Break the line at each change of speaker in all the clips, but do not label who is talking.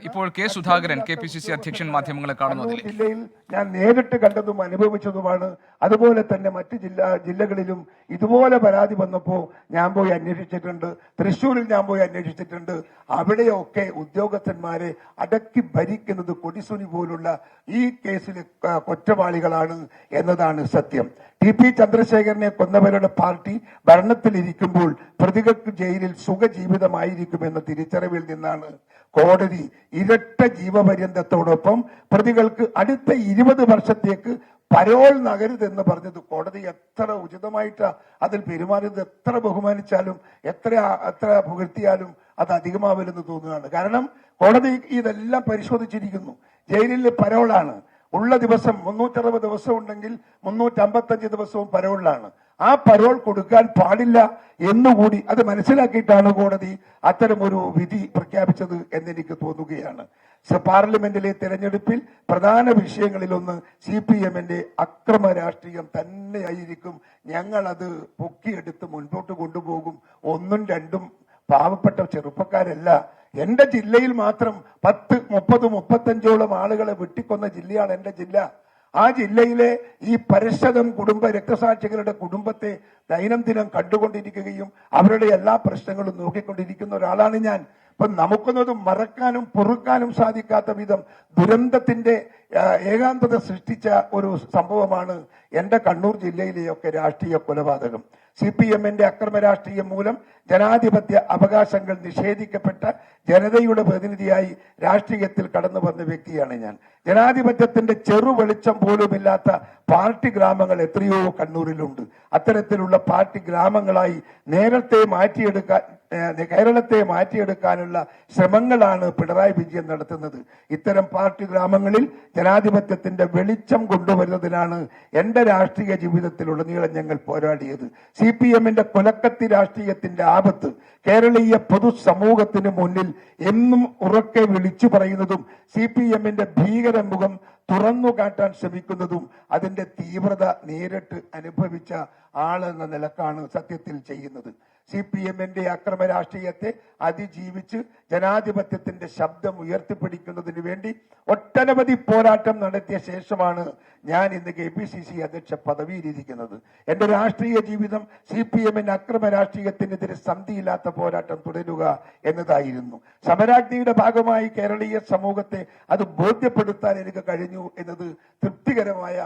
ഇപ്പോൾ K Sudhakaran KPCC അധ്യക്ഷൻ മാധ്യമങ്ങളെ കാണുന്നതിൽ
ജില്ലയിൽ ഞാൻ നേരിട്ട് കണ്ടതും അനുഭവിച്ചതുമാണ്. അതുപോലെ തന്നെ മറ്റ് ജില്ലകളിലും ഇതുപോലെ പരാതി വന്നപ്പോൾ ഞാൻ പോയി അന്വേഷിച്ചിട്ടുണ്ട്. തൃശ്ശൂരിൽ ഞാൻ പോയി അന്വേഷിച്ചിട്ടുണ്ട്. അവിടെയൊക്കെ ഉദ്യോഗസ്ഥന്മാരെ അടക്കി ഭരിക്കുന്നത് കൊടിസുനി പോലുള്ള ഈ കേസിലെ കുറ്റവാളികളാണ് എന്നതാണ് സത്യം. TP ചന്ദ്രശേഖരനെ കൊന്നവരുടെ പാർട്ടി ഭരണത്തിലിരിക്കുമ്പോൾ പ്രതികൾക്ക് ജയിലിൽ സുഖജീവിതമായിരിക്കുമെന്ന തിരിച്ചറിവിൽ നിന്നാണ് കോടതി ഇരട്ട ജീവപര്യന്തത്തോടൊപ്പം പ്രതികൾക്ക് അടുത്ത 20 വർഷത്തേക്ക് പരോൾ നകരുതെന്ന് പറഞ്ഞത്. കോടതി എത്ര ഉചിതമായിട്ട് അതിൽ പെരുമാറിയത്, എത്ര ബഹുമാനിച്ചാലും എത്ര പുകഴ്ത്തിയാലും അത് അധികമാവില്ലെന്ന് തോന്നുകയാണ്. കാരണം കോടതി ഇതെല്ലാം പരിശോധിച്ചിരിക്കുന്നു. ജയിലിൽ പരോളാണ് ഉള്ള ദിവസം 360 ദിവസം ഉണ്ടെങ്കിൽ 355 ദിവസവും പരോളിലാണ്. ആ പരോൾ കൊടുക്കാൻ പാടില്ല എന്നുകൂടി അത് മനസ്സിലാക്കിയിട്ടാണ് കോടതി അത്തരമൊരു വിധി പ്രഖ്യാപിച്ചത് എന്നെനിക്ക് തോന്നുകയാണ്. പാർലമെന്റിലെ തെരഞ്ഞെടുപ്പിൽ പ്രധാന വിഷയങ്ങളിലൊന്ന് CPM-ന്റെ അക്രമ രാഷ്ട്രീയം തന്നെയായിരിക്കും. ഞങ്ങൾ അത് പൊക്കിയെടുത്ത് മുൻപോട്ട് കൊണ്ടുപോകും. 1ഉം 2ഉം പാവപ്പെട്ട ചെറുപ്പക്കാരല്ല. എന്റെ ജില്ലയിൽ മാത്രം 10, 30, 35ഓളം ആളുകളെ വെട്ടിക്കൊന്ന ജില്ലയാണ് എന്റെ ജില്ല. ആ ജില്ലയിലെ ഈ പരശതം കുടുംബ രക്തസാക്ഷികളുടെ കുടുംബത്തെ ദൈനംദിനം കണ്ടുകൊണ്ടിരിക്കുകയും അവരുടെ എല്ലാ പ്രശ്നങ്ങളും നോക്കിക്കൊണ്ടിരിക്കുന്ന ഒരാളാണ് ഞാൻ. അപ്പൊ നമുക്കൊന്നത് മറക്കാനും പൊറുക്കാനും സാധിക്കാത്ത വിധം ദുരന്തത്തിന്റെ ഏകാന്തത സൃഷ്ടിച്ച ഒരു സംഭവമാണ് എന്റെ കണ്ണൂർ ജില്ലയിലെയൊക്കെ രാഷ്ട്രീയ കൊലപാതകം. CPM-ന്റെ അക്രമ രാഷ്ട്രീയം മൂലം ജനാധിപത്യ അവകാശങ്ങൾ നിഷേധിക്കപ്പെട്ട ജനതയുടെ പ്രതിനിധിയായി രാഷ്ട്രീയത്തിൽ കടന്നു വന്ന വ്യക്തിയാണ് ഞാൻ. ജനാധിപത്യത്തിന്റെ ചെറു വെളിച്ചം പോലുമില്ലാത്ത പാർട്ടി ഗ്രാമങ്ങൾ എത്രയോ കണ്ണൂരിലുണ്ട്. അത്തരത്തിലുള്ള പാർട്ടി ഗ്രാമങ്ങളായി കേരളത്തെ മാറ്റിയെടുക്കാനുള്ള ശ്രമങ്ങളാണ് പിണറായി വിജയൻ നടത്തുന്നത്. ഇത്തരം പാർട്ടി ഗ്രാമങ്ങളിൽ ജനാധിപത്യത്തിന്റെ വെളിച്ചം കൊണ്ടുവരുന്നതിനാണ് എന്റെ രാഷ്ട്രീയ ജീവിതത്തിലുടനീളം ഞങ്ങൾ പോരാടിയത്. CPM-ന്റെ കൊലക്കത്തി രാഷ്ട്രീയത്തിന്റെ ആപത്ത് കേരളീയ പൊതുസമൂഹത്തിന് മുന്നിൽ എന്നും ഉറക്കെ വിളിച്ചു പറയുന്നതും CPM-ന്റെ ഭീകരമുഖം തുറന്നു കാട്ടാൻ ശ്രമിക്കുന്നതും അതിന്റെ തീവ്രത നേരിട്ട് അനുഭവിച്ച ആളെന്ന നിലക്കാണ് സത്യത്തിൽ ചെയ്യുന്നത്. CPM-ന്റെ അക്രമ രാഷ്ട്രീയത്തെ അതിജീവിച്ച് ജനാധിപത്യത്തിന്റെ ശബ്ദം ഉയർത്തിപ്പിടിക്കുന്നതിന് വേണ്ടി ഒട്ടനവധി പോരാട്ടം നടത്തിയ ശേഷമാണ് ഞാൻ ഇന്ന് KPCC അധ്യക്ഷ പദവിയിലിരിക്കുന്നത്. എന്റെ രാഷ്ട്രീയ ജീവിതം CPM-ന്റെ അക്രമ രാഷ്ട്രീയത്തിനെതിരെ സന്ധിയില്ലാത്ത പോരാട്ടം തുടരുക എന്നതായിരുന്നു. സമരാഗ്നിയുടെ ഭാഗമായി കേരളീയ സമൂഹത്തെ അത് ബോധ്യപ്പെടുത്താൻ എനിക്ക് കഴിഞ്ഞു എന്നത് തൃപ്തികരമായ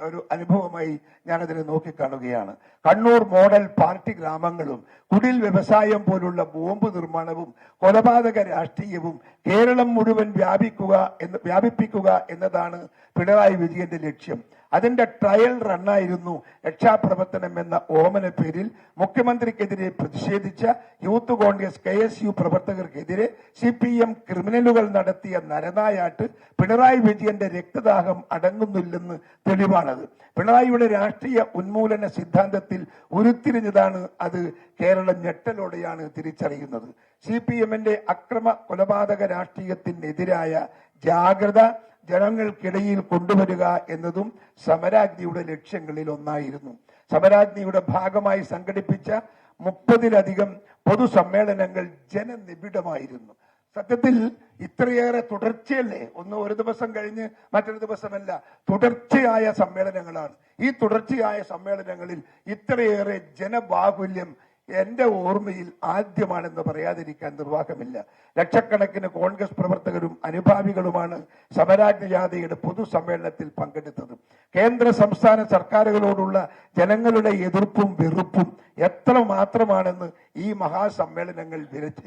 ഒരു അനുഭവമായി ഞാനതിനെ നോക്കിക്കാണുകയാണ്. കണ്ണൂർ മോഡൽ പാർട്ടി ഗ്രാമങ്ങളും കുടിൽ വ്യവസായം പോലുള്ള ബോംബ് നിർമ്മാണവും കൊലപാതക രാഷ്ട്രീയവും കേരളം മുഴുവൻ വ്യാപിപ്പിക്കുക എന്നതാണ് പിണറായി വിജയന്റെ ലക്ഷ്യം. അതിന്റെ ട്രയൽ റണ്ണായിരുന്നു രക്ഷാപ്രവർത്തനം എന്ന ഓമന പേരിൽ മുഖ്യമന്ത്രിക്കെതിരെ പ്രതിഷേധിച്ച യൂത്ത് കോൺഗ്രസ് KSU പ്രവർത്തകർക്കെതിരെ CPM ക്രിമിനലുകൾ നടത്തിയ നരനായാട്ട് പിണറായി വിജയന്റെ രക്തദാഹം അടങ്ങുന്നില്ലെന്ന് തെളിവാണത്. പിണറായിയുടെ രാഷ്ട്രീയ ഉന്മൂലന സിദ്ധാന്തത്തിൽ ഉരുത്തിരിഞ്ഞതാണ് അത്. കേരളം ഞെട്ടലോടെയാണ് തിരിച്ചറിയുന്നത്. CPM-ന്റെ അക്രമ കൊലപാതക രാഷ്ട്രീയത്തിനെതിരായ ജാഗ്രത ജനങ്ങൾക്കിടയിൽ കൊണ്ടുവരിക എന്നതും സമരാഗ്നിയുടെ ലക്ഷ്യങ്ങളിൽ ഒന്നായിരുന്നു. സമരാഗ്നിയുടെ ഭാഗമായി സംഘടിപ്പിച്ച 30-ലധികം പൊതുസമ്മേളനങ്ങൾ ജനനിബിഡമായിരുന്നു. സത്യത്തിൽ ഇത്രയേറെ തുടർച്ചയല്ലേ, ഒരു ദിവസം കഴിഞ്ഞ് മറ്റൊരു ദിവസമല്ല, തുടർച്ചയായ സമ്മേളനങ്ങളാണ്. ഈ തുടർച്ചയായ സമ്മേളനങ്ങളിൽ ഇത്രയേറെ ജനബാഹുല്യം എന്റെ ഓർമ്മയിൽ ആദ്യമാണെന്ന് പറയാതിരിക്കാൻ നിർവാഹമില്ല. ലക്ഷക്കണക്കിന് കോൺഗ്രസ് പ്രവർത്തകരും അനുഭാവികളുമാണ് സമരാഗ്നി ജാഥയുടെ പൊതുസമ്മേളനത്തിൽ പങ്കെടുത്തത്. കേന്ദ്ര സംസ്ഥാന സർക്കാരുകളോടുള്ള ജനങ്ങളുടെ എതിർപ്പും വെറുപ്പും എത്ര മാത്രമാണെന്ന് ഈ മഹാസമ്മേളനങ്ങൾ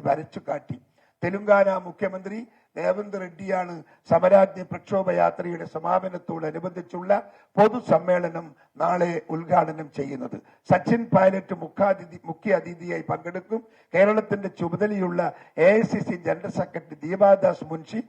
വരച്ചു കാട്ടി. തെലുങ്കാന മുഖ്യമന്ത്രി രേവന്ത് റെഡ്ഡിയാണ് സമരാഗ്നി പ്രക്ഷോഭയാത്രയുടെ സമാപനത്തോടനുബന്ധിച്ചുള്ള പൊതുസമ്മേളനം നാളെ ഉദ്ഘാടനം ചെയ്യുന്നത്. സച്ചിൻ പൈലറ്റ് മുഖ്യ അതിഥിയായി പങ്കെടുക്കും. കേരളത്തിന്റെ ചുമതലയുള്ള AICC general secretary Deepa Das Munshi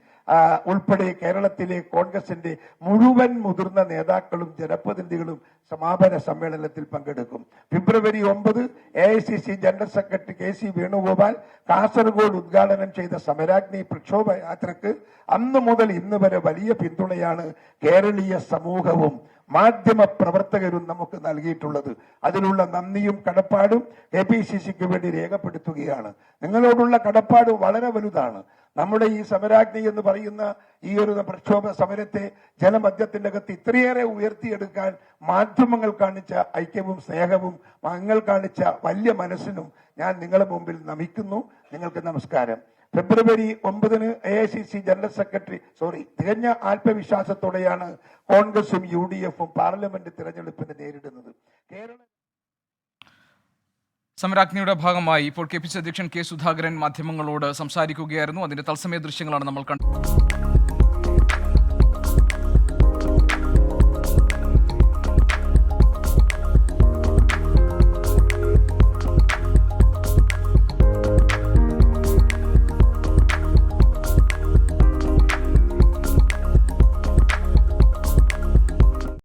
ഉൾപ്പെടെ കേരളത്തിലെ കോൺഗ്രസിന്റെ മുഴുവൻ മുതിർന്ന നേതാക്കളും ജനപ്രതിനിധികളും സമാപന സമ്മേളനത്തിൽ പങ്കെടുക്കും. ഫെബ്രുവരി 9 AICC general secretary KC Venugopal Kasaragod ഉദ്ഘാടനം ചെയ്ത സമരാഗ്നി പ്രക്ഷോഭയാത്രക്ക് അന്നു മുതൽ ഇന്ന് വരെ വലിയ പിന്തുണയാണ് കേരളീയ സമൂഹവും മാധ്യമ പ്രവർത്തകരും നമുക്ക് നൽകിയിട്ടുള്ളത്. അതിലുള്ള നന്ദിയും കടപ്പാടും KPCCക്ക് വേണ്ടി രേഖപ്പെടുത്തുകയാണ്. നിങ്ങളോടുള്ള കടപ്പാട് വളരെ വലുതാണ്. നമ്മുടെ ഈ സമരാഗ്നി എന്ന് പറയുന്ന ഈ ഒരു പ്രക്ഷോഭ സമരത്തെ ജനമധ്യത്തിന്റെ അകത്ത് ഇത്രയേറെ ഉയർത്തിയെടുക്കാൻ മാധ്യമങ്ങൾ കാണിച്ച ഐക്യവും സ്നേഹവും നിങ്ങൾ കാണിച്ച വലിയ മനസ്സിനും ഞാൻ നിങ്ങളുടെ മുമ്പിൽ നമിക്കുന്നു. നിങ്ങൾക്ക് നമസ്കാരം. ഫെബ്രുവരി 9 AICC ജനറൽ സെക്രട്ടറി തികഞ്ഞ ആത്മവിശ്വാസത്തോടെയാണ് കോൺഗ്രസും UDF-ഉം പാർലമെന്റ് തിരഞ്ഞെടുപ്പിനെ നേരിടുന്നത്. കേരള
സമരാഗ്നിയുടെ ഭാഗമായി ഇപ്പോൾ KPCC അധ്യക്ഷൻ K. സുധാകരൻ മാധ്യമങ്ങളോട് സംസാരിക്കുകയായിരുന്നു. അതിന്റെ തത്സമയ ദൃശ്യങ്ങളാണ് നമ്മൾ കണ്ടത്.